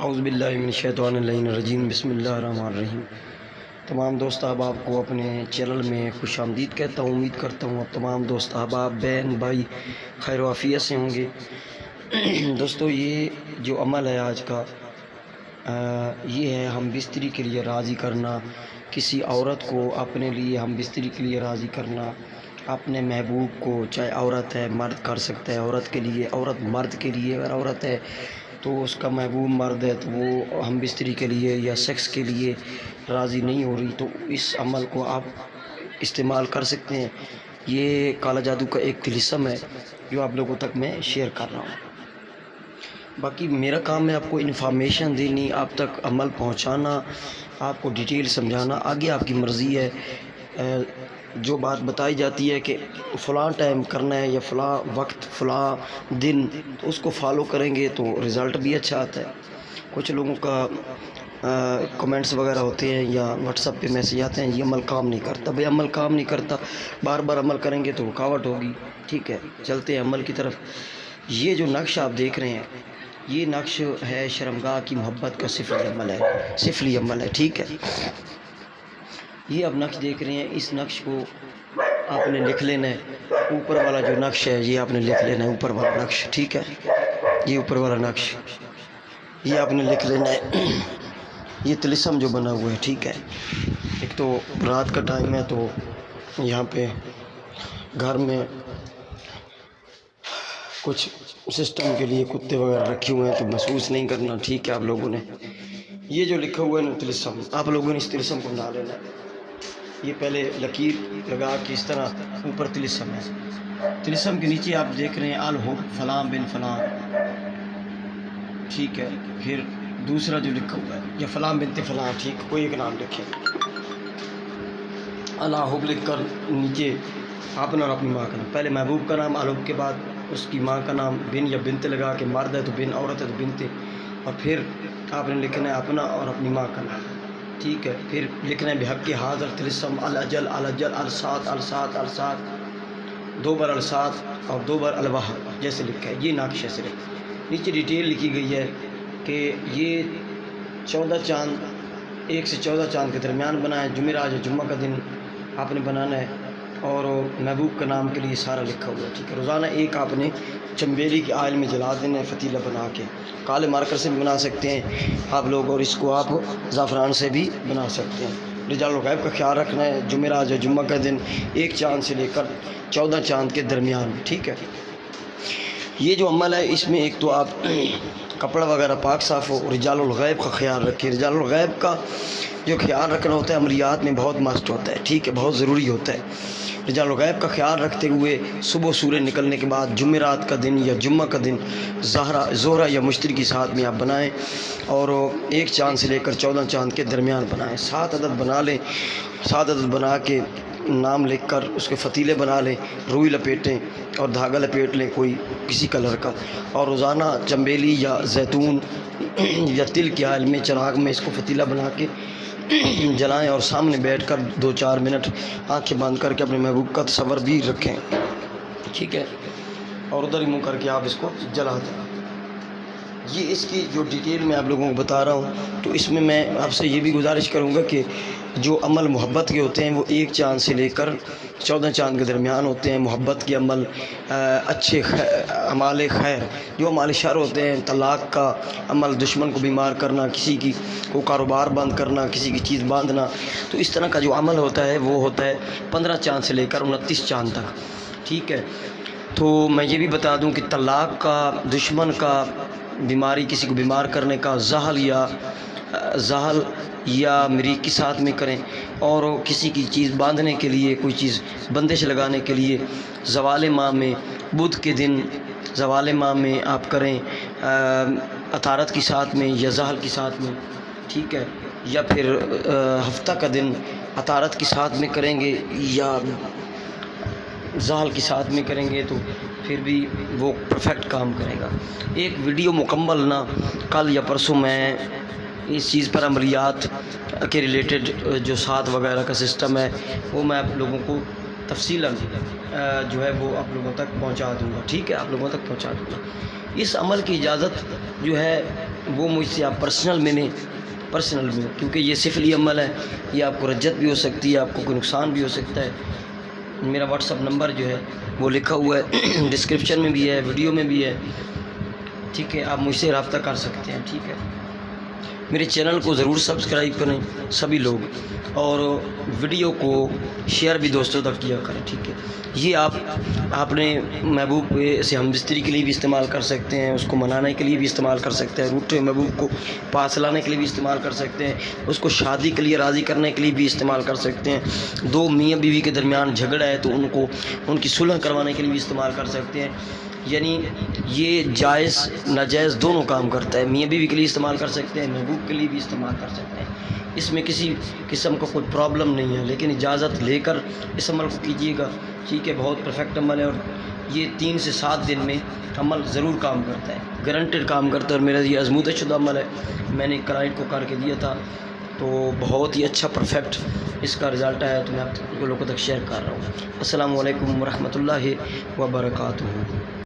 اعوذ باللہ من الشیطان الرجیم بسم اللہ الرحمن الرحیم۔ تمام دوست احباب کو اپنے چینل میں خوش آمدید کہتا ہوں۔ امید کرتا ہوں اب تمام دوست احباب بہن بھائی خیر و عافیت سے ہوں گے۔ دوستو، یہ جو عمل ہے آج کا یہ ہے ہم بستری کے لیے راضی کرنا، کسی عورت کو اپنے لیے ہم بستری کے لیے راضی کرنا، اپنے محبوب کو، چاہے عورت ہے مرد کر سکتا ہے عورت کے لیے، عورت مرد کے لیے، اگر عورت ہے تو اس کا محبوب مرد ہے تو وہ ہم بستری کے لیے یا سیکس کے لیے راضی نہیں ہو رہی، تو اس عمل کو آپ استعمال کر سکتے ہیں۔ یہ کالا جادو کا ایک طلسم ہے جو آپ لوگوں تک میں شیئر کر رہا ہوں۔ باقی میرا کام ہے آپ کو انفارمیشن دینی، آپ تک عمل پہنچانا، آپ کو ڈیٹیل سمجھانا، آگے آپ کی مرضی ہے۔ جو بات بتائی جاتی ہے کہ فلاں ٹائم کرنا ہے یا فلاں وقت فلاں دن، تو اس کو فالو کریں گے تو رزلٹ بھی اچھا آتا ہے۔ کچھ لوگوں کا کمنٹس وغیرہ ہوتے ہیں یا واٹس ایپ پہ میسیج آتے ہیں یہ عمل کام نہیں کرتا۔ بھئی عمل کام نہیں کرتا، بار بار عمل کریں گے تو رکاوٹ ہوگی۔ ٹھیک ہے، چلتے ہیں عمل کی طرف۔ یہ جو نقش آپ دیکھ رہے ہیں یہ نقش ہے شرمگاہ کی محبت کا سفلی عمل ہے، سفلی عمل ہے۔ ٹھیک ہے، یہ آپ نقش دیکھ رہے ہیں، اس نقش کو آپ نے لکھ لینا ہے۔ اوپر والا جو نقش ہے یہ آپ نے لکھ لینا ہے، اوپر والا نقش۔ ٹھیک ہے، یہ اوپر والا نقش یہ آپ نے لکھ لینا ہے۔ یہ طلسم جو بنا ہوا ہے، ٹھیک ہے، ایک تو رات کا ٹائم ہے تو یہاں پہ گھر میں کچھ سسٹم کے لیے کتے وغیرہ رکھے ہوئے ہیں تو محسوس نہیں کرنا۔ ٹھیک ہے، آپ لوگوں نے یہ جو لکھا ہوا ہے نا طلسم، آپ لوگوں نے اس طلسم کو بنا لینا ہے۔ یہ پہلے لکیر لگا کے اس طرح اوپر طلسم ہے، طلسم کے نیچے آپ دیکھ رہے ہیں الحب فلاں بن فلاں۔ ٹھیک ہے، پھر دوسرا جو لکھا ہوا ہے یا فلاں بنت فلاں، ٹھیک، کوئی ایک نام لکھیں، الحب لکھ کر نیچے اپنا اور اپنی ماں کا نام، پہلے محبوب کا نام الحب کے بعد اس کی ماں کا نام بن یا بنت لگا کے، مرد ہے تو بن، عورت ہے تو بنت، اور پھر آپ نے لکھنا ہے اپنا اور اپنی ماں کا نام۔ ٹھیک ہے، پھر لکھنا ہے بحق حاضر طلسم الاجل الاجل السات السات السات، 2 بار السات اور 2 بار الواح جیسے لکھا ہے۔ یہ نقش ہے صرف، نیچے ڈیٹیل لکھی گئی ہے کہ یہ 14 چاند، 1 سے 14 چاند کے درمیان بنا ہے، جمعرات یا جمعہ کا دن آپ نے بنانا ہے، اور محبوب کا نام کے لیے سارا لکھا ہوا ہے۔ ٹھیک ہے، روزانہ ایک آپ نے چنبیلی کے آئل میں جلا دینا ہے، فتیلہ بنا کے، کالے مارکر سے بھی بنا سکتے ہیں آپ لوگ، اور اس کو آپ زعفران سے بھی بنا سکتے ہیں۔ رجال الغیب کا خیال رکھنا ہے، جمعرات یا جمعہ کا دن 1 چاند سے لے کر 14 چاند کے درمیان۔ ٹھیک ہے، یہ جو عمل ہے اس میں ایک تو آپ کپڑا وغیرہ پاک صاف ہو، رجال الغیب کا خیال رکھیں۔ رجال الغیب کا جو خیال رکھنا ہوتا ہے عملیات میں بہت مست ہوتا ہے، ٹھیک ہے، بہت ضروری ہوتا ہے۔ رجال الغیب کا خیال رکھتے ہوئے صبح سورج نکلنے کے بعد جمعرات کا دن یا جمعہ کا دن زہرہ یا مشتری کی ساتھ میں آپ بنائیں، اور 1 چاند سے لے کر 14 چاند کے درمیان بنائیں۔ 7 عدد بنا لیں، 7 عدد بنا کے نام لکھ کر اس کے فتیلے بنا لیں، روئی لپیٹیں اور دھاگا لپیٹ لیں کوئی کسی کلر کا، اور روزانہ چنبیلی یا زیتون یا تل کے آئل میں چراغ میں اس کو فتیلہ بنا کے جلائیں، اور سامنے بیٹھ کر 2-4 منٹ آنکھیں بند کر کے اپنے محبوب کا تصور بھی رکھیں۔ ٹھیک ہے، اور ادھر ہی منہ کر کے آپ اس کو جلا دیں۔ یہ اس کی جو ڈیٹیل میں آپ لوگوں کو بتا رہا ہوں، تو اس میں میں آپ سے یہ بھی گزارش کروں گا کہ جو عمل محبت کے ہوتے ہیں وہ 1 چاند سے لے کر 14 چاند کے درمیان ہوتے ہیں۔ محبت کے عمل، اچھے اعمال خیر، جو اعمال شر ہوتے ہیں، طلاق کا عمل، دشمن کو بیمار کرنا، کسی کی کو کاروبار بند کرنا، کسی کی چیز باندھنا، تو اس طرح کا جو عمل ہوتا ہے وہ ہوتا ہے 15 چاند سے لے کر 29 چاند تک۔ ٹھیک ہے، تو میں یہ بھی بتا دوں کہ طلاق کا، دشمن کا، بیماری، کسی کو بیمار کرنے کا، زحل یا مریض کے ساتھ میں کریں، اور کسی کی چیز باندھنے کے لیے، کوئی چیز بندش لگانے کے لیے زوال ماہ میں، بدھ کے دن زوال ماہ میں آپ کریں، عطارد کی ساتھ میں یا زحل کی ساتھ میں۔ ٹھیک ہے، یا پھر ہفتہ کا دن عطارد کی ساتھ میں کریں گے یا زحل کی ساتھ میں کریں گے تو پھر بھی وہ پرفیکٹ کام کرے گا۔ ایک ویڈیو مکمل نہ کل یا پرسوں میں اس چیز پر عملیات کے ریلیٹڈ جو ساتھ وغیرہ کا سسٹم ہے وہ میں آپ لوگوں کو تفصیلاً جو ہے وہ آپ لوگوں تک پہنچا دوں گا۔ ٹھیک ہے، آپ لوگوں تک پہنچا دوں گا۔ اس عمل کی اجازت جو ہے وہ مجھ سے آپ پرسنل میں کیونکہ یہ سفلی عمل ہے، یہ آپ کو رجت بھی ہو سکتی ہے، آپ کو کوئی نقصان بھی ہو سکتا ہے۔ میرا واٹس اپ نمبر جو ہے وہ لکھا ہوا ہے، ڈسکرپشن میں بھی ہے، ویڈیو میں بھی ہے، ٹھیک ہے، آپ مجھ سے رابطہ کر سکتے ہیں، ٹھیک ہے۔ میرے چینل کو ضرور سبسکرائب کریں سبھی لوگ، اور ویڈیو کو شیئر بھی دوستوں تک کیا کریں، ٹھیک ہے۔ یہ آپ نے محبوب سے ہم بستری کے لیے بھی استعمال کر سکتے ہیں، اس کو منانے کے لیے بھی استعمال کر سکتے ہیں، روٹھے محبوب کو پاس لانے کے لیے بھی استعمال کر سکتے ہیں، اس کو شادی کے لیے راضی کرنے کے لیے بھی استعمال کر سکتے ہیں، دو میاں بیوی کے درمیان جھگڑا ہے تو ان کی صلح کروانے کے لیے بھی استعمال کر سکتے ہیں۔ یعنی یہ جائز ناجائز دونوں کام کرتا ہے، میاں بیوی کے لیے استعمال کر سکتے ہیں، محبوب کے لیے بھی استعمال کر سکتے ہیں، اس میں کسی قسم کا کوئی پرابلم نہیں ہے، لیکن اجازت لے کر اس عمل کو کیجیے گا، ٹھیک ہے۔ بہت پرفیکٹ عمل ہے، اور یہ 3 سے 7 دن میں عمل ضرور کام کرتا ہے، گارنٹیڈ کام کرتا ہے، اور میرا یہ آزمودہ شدہ عمل ہے، میں نے کلائنٹ کو کر کے دیا تھا، تو بہت ہی اچھا پرفیکٹ اس کا رزلٹ ہے، تو میں آپ لوگوں تک شیئر کر رہا ہوں۔ السلام علیکم ورحمۃ اللہ وبرکاتہ۔